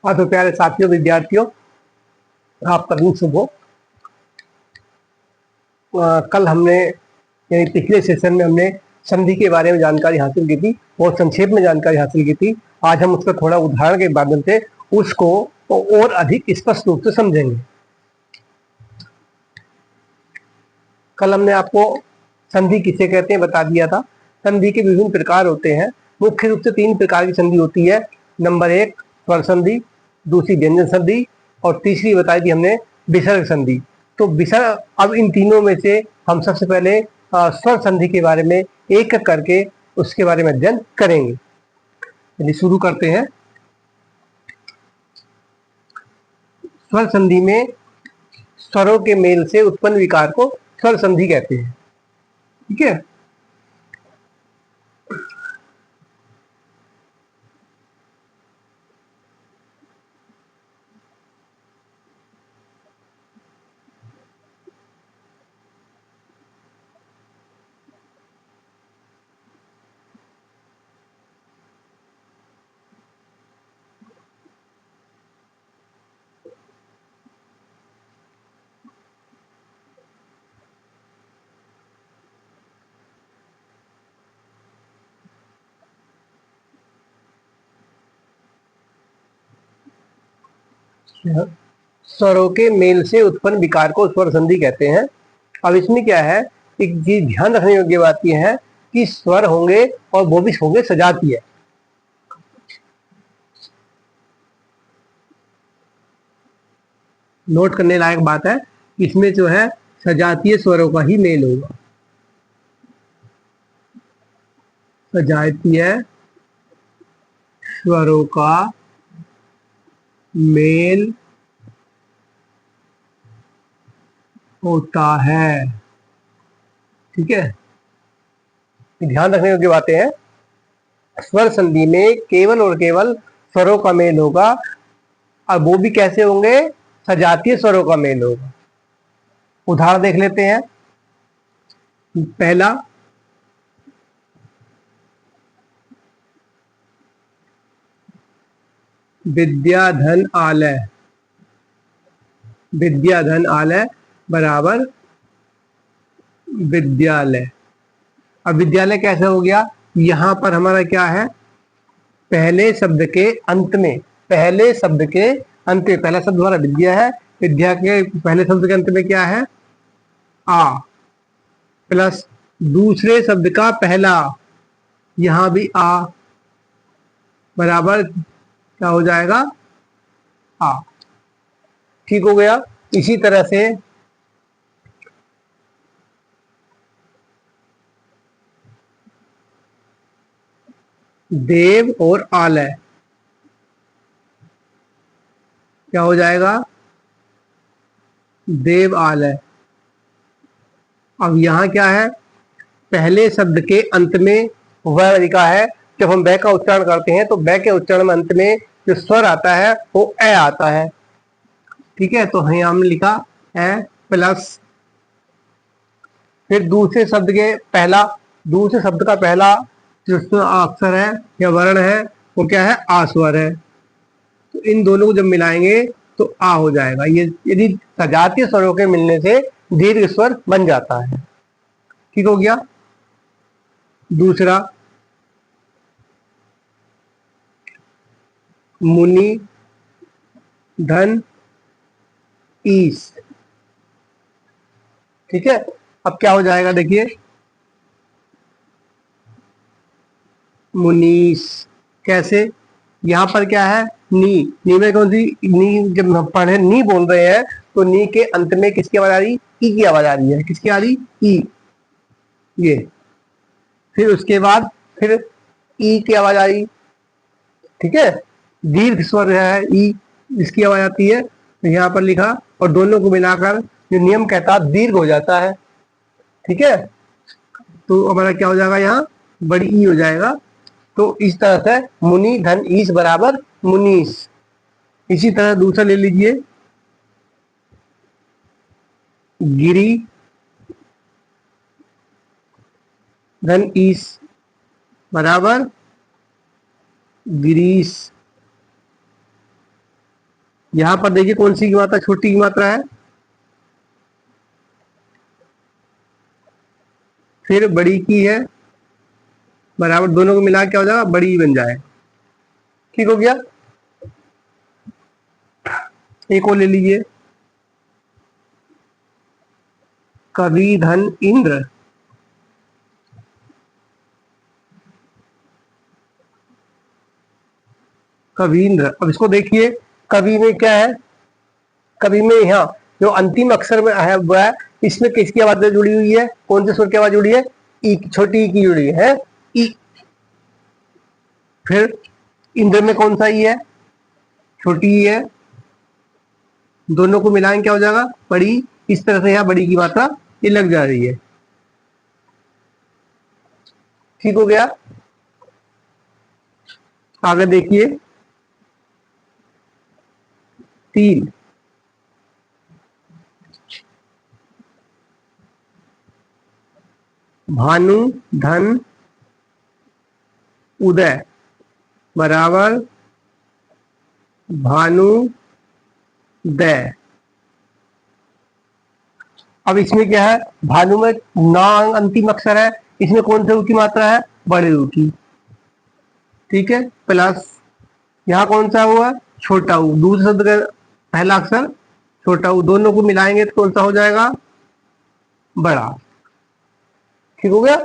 हाँ तो प्यारे साथियों, विद्यार्थियों, आपका दिन शुभ हो। कल हमने यानी पिछले सेशन में हमने संधि के बारे में जानकारी हासिल की थी, बहुत संक्षेप में जानकारी हासिल की थी। आज हम उसका थोड़ा उदाहरण के माध्यम से उसको और अधिक स्पष्ट रूप से समझेंगे। कल हमने आपको संधि किसे कहते हैं बता दिया था। संधि के विभिन्न प्रकार होते हैं। मुख्य रूप से 3 प्रकार की संधि होती है। नंबर 1 स्वर संधि, दूसरी व्यंजन संधि और तीसरी बताई थी हमने विसर्ग संधि। तो विसर्ग, अब इन तीनों में से हम सबसे पहले स्वर संधि के बारे में एक एक करके उसके बारे में अध्ययन करेंगे। चलिए शुरू करते हैं। स्वर संधि में स्वरों के मेल से उत्पन्न विकार को स्वर संधि कहते हैं। ठीक है। स्वरों के मेल से उत्पन्न विकार को स्वर संधि कहते हैं। अब इसमें क्या है, एक चीज ध्यान रखने योग्य बात यह है कि स्वर होंगे और वो भी होंगे सजातीय। नोट करने लायक बात है, इसमें जो है सजातीय स्वरों का ही मेल होगा। सजातीय स्वरों का मेल होता है। ठीक है, ध्यान रखने योग्य बातें हैं। स्वर संधि में केवल और केवल स्वरों का मेल होगा, और वो भी कैसे होंगे, सजातीय स्वरों का मेल होगा। उदाहरण देख लेते हैं। पहला, विद्याधन आलय। विद्याधन आलय बराबर विद्यालय। अब विद्यालय कैसे हो गया, यहां पर हमारा क्या है, पहले शब्द के अंत में, पहले शब्द के अंत में, पहला शब्द हमारा विद्या है, विद्या के पहले शब्द के अंत में क्या है, आ, प्लस दूसरे शब्द का पहला, यहां भी आ, बराबर क्या हो जाएगा, आ। ठीक हो गया। इसी तरह से देव और आलय क्या हो जाएगा, देव आलय। अब यहां क्या है, पहले शब्द के अंत में वह लिखा है। जब हम बै का उच्चारण करते हैं तो बै के उच्चारण में अंत में जो स्वर आता है वो ए आता है। ठीक है, तो यहां हमने लिखा ए प्लस, फिर दूसरे शब्द के पहला, दूसरे शब्द का पहला जो अक्षर है या वर्ण है वो क्या है, आ स्वर है। तो इन दोनों को जब मिलाएंगे तो आ हो जाएगा। ये यदि सजातीय स्वरों के मिलने से दीर्घ स्वर बन जाता है। ठीक हो गया। दूसरा, मुनि धन ईस। ठीक है, अब क्या हो जाएगा, देखिए, मुनीस। कैसे, यहां पर क्या है, नी में कौन सी नी, जब हम पढ़े नी बोल रहे हैं तो नी के अंत में किसकी आवाज आ रही, ई की आवाज आ रही है। किसकी आ रही, ई, ये। फिर उसके बाद फिर ई की आवाज आ रही। ठीक है, दीर्घ स्वर है ई, इसकी आवाज आती है, तो यहाँ पर लिखा, और दोनों को मिलाकर जो नियम कहता है दीर्घ हो जाता है। ठीक है, तो हमारा क्या हो जाएगा, यहाँ बड़ी ई हो जाएगा। तो इस तरह से मुनि धन ईस बराबर मुनीस। इसी तरह दूसरा ले लीजिए, गिरी धन ईस बराबर गिरीश। यहां पर देखिए कौन सी की मात्रा छोटी की मात्रा है, फिर बड़ी की है, बराबर दोनों को मिला के क्या हो जाएगा, बड़ी बन जाए। ठीक हो गया। एक और ले लीजिए, कवि धन इंद्र। कवींद्र, अब इसको देखिए, कवि में क्या है, कवि में यहाँ जो अंतिम अक्षर में है वह है, इसमें किसकी आवाज जुड़ी हुई है, कौन से स्वर की आवाज जुड़ी है, ई, छोटी ई की जुड़ी है, ई। फिर इंद्र में कौन सा ई है, छोटी ई है, दोनों को मिलाएं क्या हो जाएगा, बड़ी। इस तरह से यहाँ बड़ी की मात्रा ये लग जा रही है। ठीक हो गया। आगे देखिए, 3, भानु धन उदय बराबर भानु दय। अब इसमें क्या है, भानु में ना अंतिम अक्षर है, इसमें कौन से ऊ की मात्रा है, बड़े ऊ की। ठीक है, प्लस यहाँ कौन सा हुआ, छोटा ऊ, दूसरे शब्द का पहला अक्षर छोटा ऊ, दोनों को मिलाएंगे तो कौन सा हो जाएगा, बड़ा। ठीक हो गया।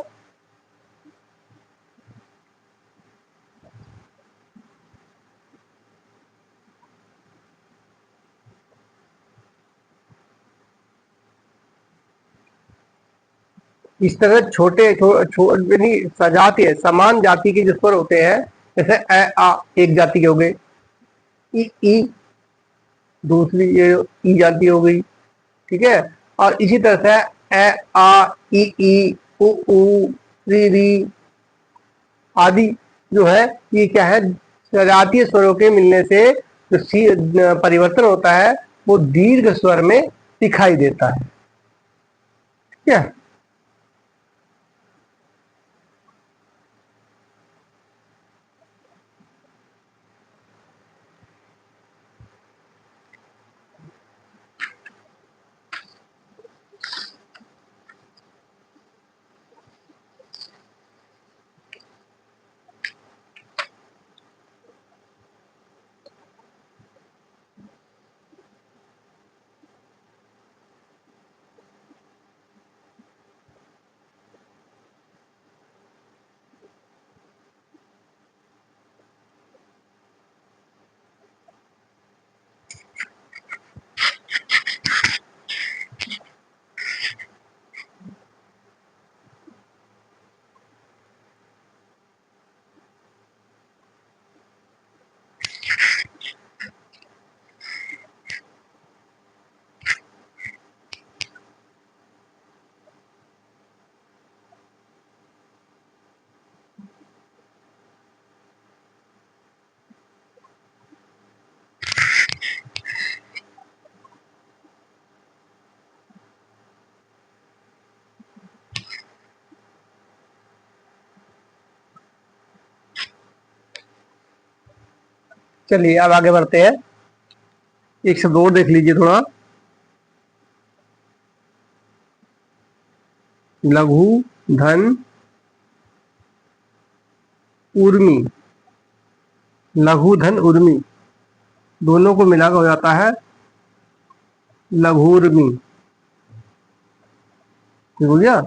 इस तरह छोटे नहीं, सजाती है, समान जाति के जिस पर होते हैं, जैसे ए आ एक जाति के हो गए, ई दूसरी ये ई जाति हो गई। ठीक है, और इसी तरह से ए आ ई उ री री आदि जो है, ये क्या है, सजातीय स्वरों के मिलने से जो परिवर्तन होता है वो दीर्घ स्वर में दिखाई देता है। ठीक है, चलिए अब आगे बढ़ते हैं। एक शब्द और देख लीजिए थोड़ा, लघु धन उर्मी। लघु धन उर्मी दोनों को मिलाकर हो जाता है लघुर्मी। ठीक हो गया।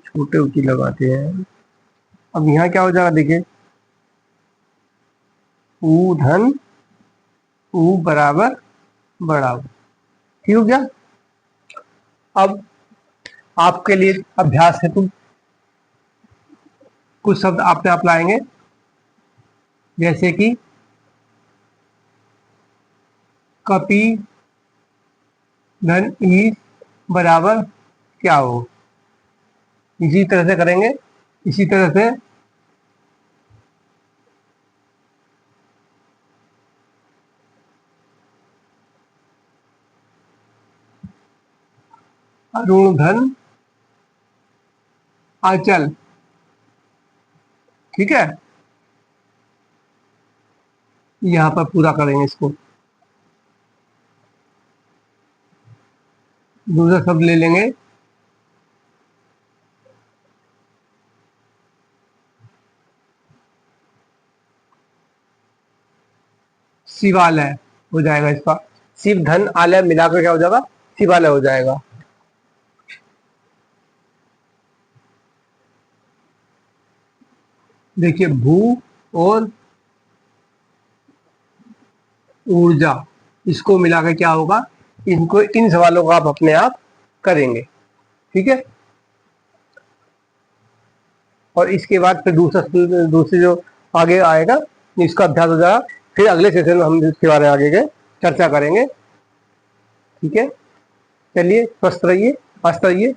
छोटे ऊंची लगाते हैं। अब यहाँ क्या हो जाएगा, देखिए, ऊ धन ऊ बराबर बड़ा ऊ। ठीक हो गया। अब आपके लिए अभ्यास है, तुम कुछ शब्द आपने आप लाएंगे, जैसे कि का P धन E बराबर क्या हो। इसी तरह से करेंगे, इसी तरह से ऋण धन अचल, ठीक है, यहां पर पूरा करेंगे इसको। दूसरा शब्द ले लेंगे, शिवालय हो जाएगा इसका। शिव धन आलय मिलाकर क्या हो जाएगा, शिवालय हो जाएगा। देखिए भू और ऊर्जा, इसको मिलाकर क्या होगा, इनको, इन सवालों को आप अपने आप करेंगे, ठीक है। और इसके बाद फिर दूसरे जो आगे आएगा इसका अभ्यास हो जाएगा। फिर अगले सेशन में हम इसके बारे में आगे के चर्चा करेंगे, ठीक है। चलिए स्वस्थ रहिए, मस्त रहिए।